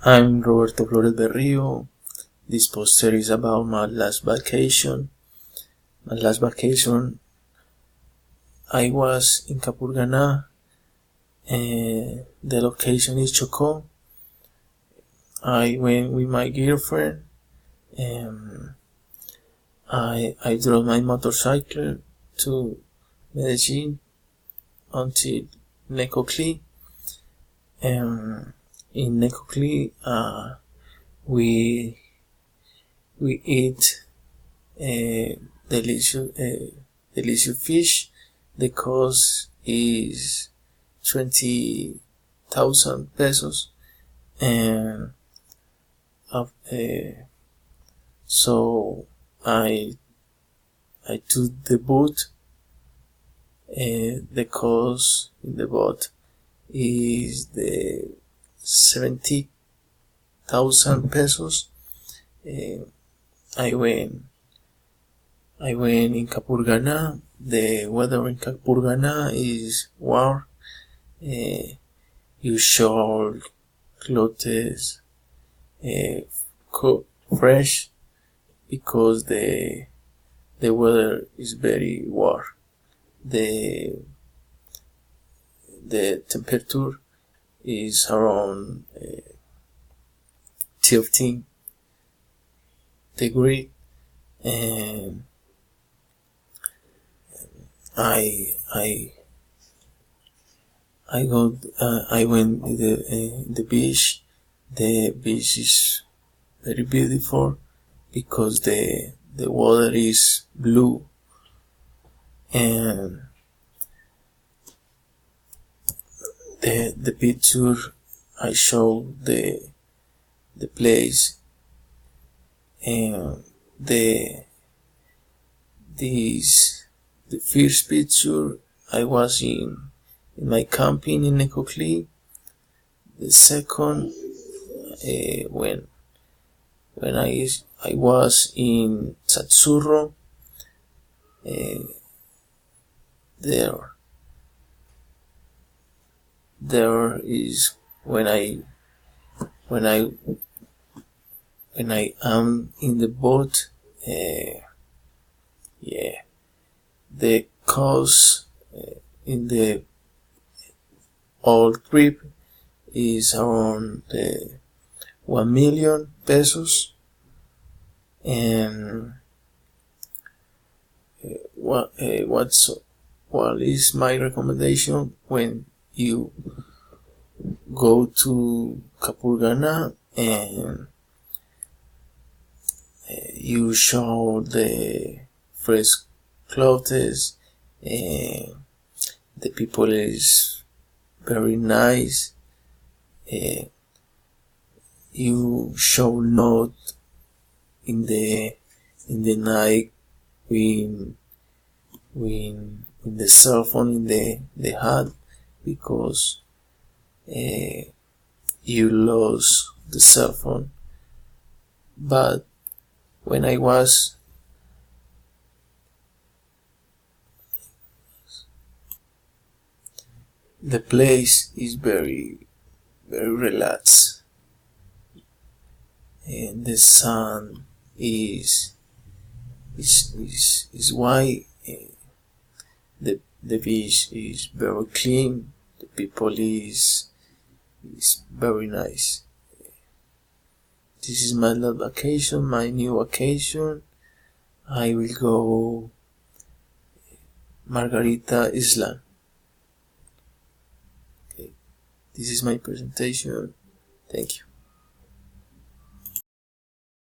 I'm Roberto Flores Berrio. This poster is about my last vacation. I was in Capurgana. The location is Chocó. I went with my girlfriend. I drove my motorcycle to Medellin until Necoclí. In Necoclí, we eat delicious fish. The cost is 20,000 pesos, and so I took the boat. The cost in the boat is the 70,000 pesos. I went in Capurgana. The weather in Capurgana is warm. You should clothes fresh because the weather is very warm. The temperature is around 13 degree, and I went to the beach. The beach is very beautiful because the water is blue, and the picture I show the place, and the first picture I was in my camping in Necoclí. The second, when I was in Satsurro. There is when I am in the boat. The cost in the whole trip is around 1 million pesos, and what is my recommendation when you go to Capurgana, and you show the fresh clothes, and the people is very nice. You should not in the night with the cell phone in the hand, because you lost the cell phone. But when I was the place is very relaxed, and the sun is white. The beach is very clean. The people is very nice. This is my last vacation, my new vacation. I will go Margarita Island. Okay. This is my presentation. Thank you.